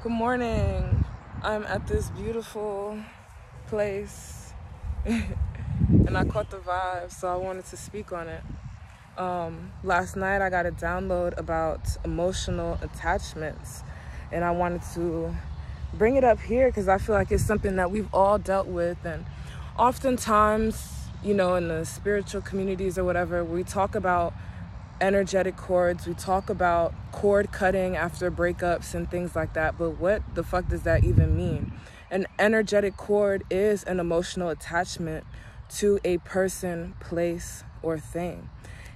Good morning. I'm at this beautiful place and I caught the vibe, so I wanted to speak on it. Last night I got a download about emotional attachments, and I wanted to bring it up here because I feel like it's something that we've all dealt with. And oftentimes, in the spiritual communities or whatever, we talk about energetic cords, we talk about cord cutting after breakups and things like that, but what the fuck does that even mean? An energetic cord is an emotional attachment to a person, place, or thing.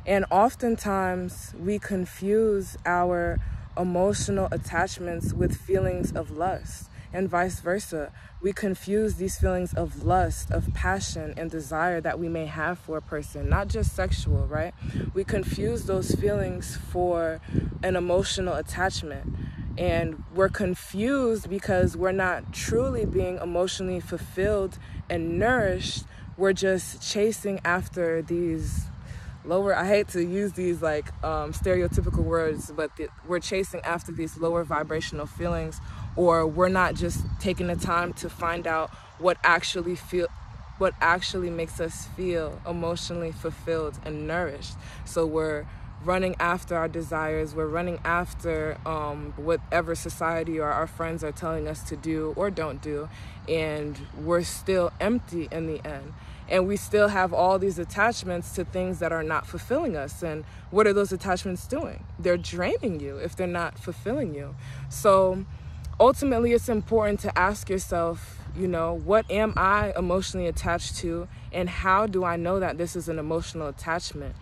And oftentimes we confuse our emotional attachments with feelings of lust, and vice versa. We confuse these feelings of lust, of passion and desire that we may have for a person, not just sexual, right? We confuse those feelings for an emotional attachment. And we're confused because we're not truly being emotionally fulfilled and nourished. We're just chasing after these lower, I hate to use these stereotypical words, but we're chasing after these lower vibrational feelings, or we're not just taking the time to find out what actually makes us feel emotionally fulfilled and nourished. So we're running after our desires, we're running after whatever society or our friends are telling us to do or don't do, and we're still empty in the end. And we still have all these attachments to things that are not fulfilling us. And what are those attachments doing? They're draining you if they're not fulfilling you. So ultimately, it's important to ask yourself, what am I emotionally attached to? And how do I know that this is an emotional attachment?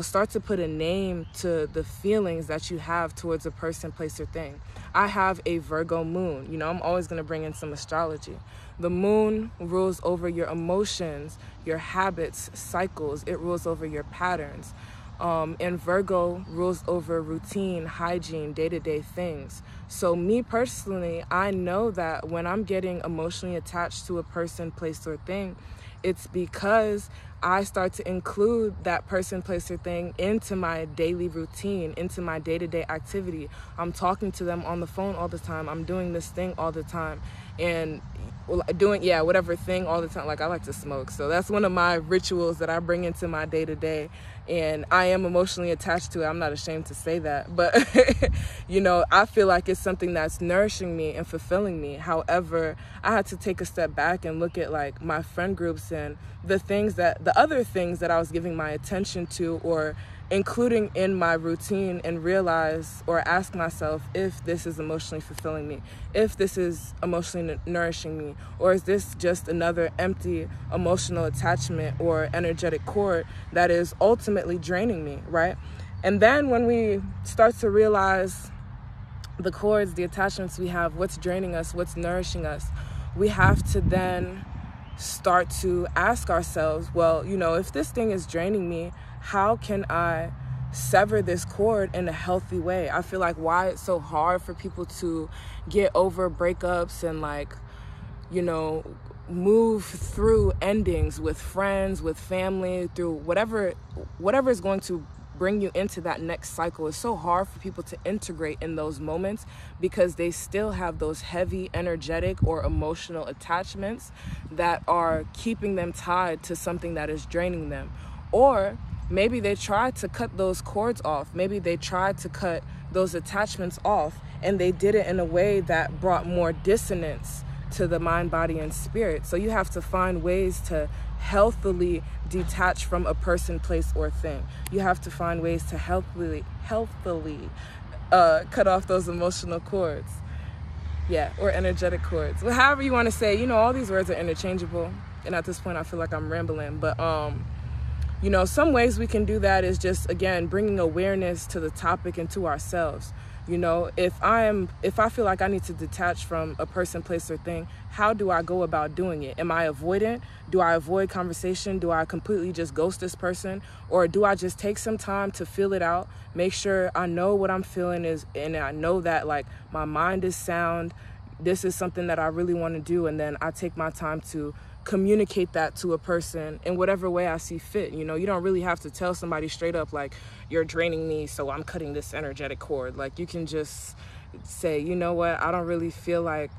Start to put a name to the feelings that you have towards a person, place, or thing. I have a Virgo moon. I'm always going to bring in some astrology. The moon rules over your emotions, your habits, cycles. It rules over your patterns. And Virgo rules over routine, hygiene, day-to-day things. So me personally, I know that when I'm getting emotionally attached to a person, place, or thing, it's because I start to include that person, place, or thing into my daily routine, into my day-to-day activity. I'm talking to them on the phone all the time. I'm doing this thing all the time. And doing whatever thing all the time. Like, I like to smoke, so that's one of my rituals that I bring into my day-to-day, and I am emotionally attached to it. I'm not ashamed to say that, but I feel like it's something that's nourishing me and fulfilling me. However, I had to take a step back and look at like my friend groups and the other things that I was giving my attention to or including in my routine, and realize or ask myself if this is emotionally fulfilling me, if this is emotionally nourishing me, or is this just another empty emotional attachment or energetic cord that is ultimately draining me, right? And then when we start to realize the cords, the attachments we have, what's draining us, what's nourishing us, we have to then start to ask ourselves, well, if this thing is draining me, how can I sever this cord in a healthy way? I feel like why it's so hard for people to get over breakups and move through endings with friends, with family, through whatever is going to bring you into that next cycle. It's so hard for people to integrate in those moments because they still have those heavy energetic or emotional attachments that are keeping them tied to something that is draining them. Or maybe they tried to cut those cords off. Maybe they tried to cut those attachments off, and they did it in a way that brought more dissonance to the mind, body, and spirit. So you have to find ways to healthily detach from a person, place, or thing. You have to find ways to healthily cut off those emotional cords. Or energetic cords. Well, however you want to say, all these words are interchangeable. And at this point, I feel like I'm rambling. But, some ways we can do that is just, again, bringing awareness to the topic and to ourselves. If I feel like I need to detach from a person, place, or thing, how do I go about doing it? Am I avoidant? Do I avoid conversation? Do I completely just ghost this person? Or do I just take some time to feel it out, make sure I know what I'm feeling is, and I know that like my mind is sound, this is something that I really want to do, and then I take my time to communicate that to a person in whatever way I see fit. You don't really have to tell somebody straight up like, you're draining me, so I'm cutting this energetic cord. Like, you can just say, you know what, I don't really feel like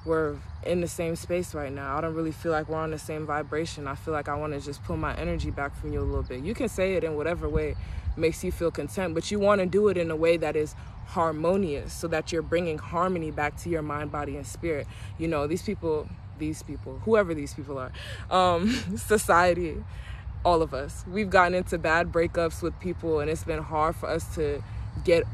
we're in the same space right now. I don't really feel like we're on the same vibration. I feel like I want to just pull my energy back from you a little bit. You can say it in whatever way makes you feel content, but you want to do it in a way that is harmonious, so that you're bringing harmony back to your mind, body, and spirit. You know, these people, whoever these people are, society, all of us, we've gotten into bad breakups with people, and it's been hard for us to get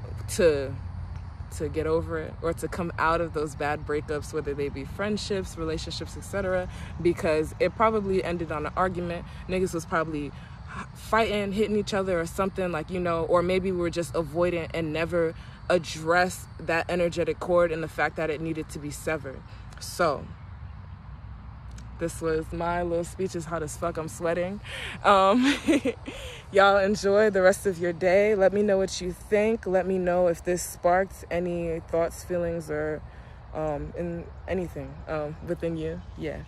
over it, or to come out of those bad breakups, whether they be friendships, relationships, etc., because it probably ended on an argument. Niggas was probably fighting, hitting each other or something, like, you know, or maybe we were just avoidant and never addressed that energetic cord and the fact that it needed to be severed. So this was my little speech. Is hot as fuck. I'm sweating. Y'all enjoy the rest of your day. Let me know what you think. Let me know if this sparked any thoughts, feelings, or in anything within you. Yeah.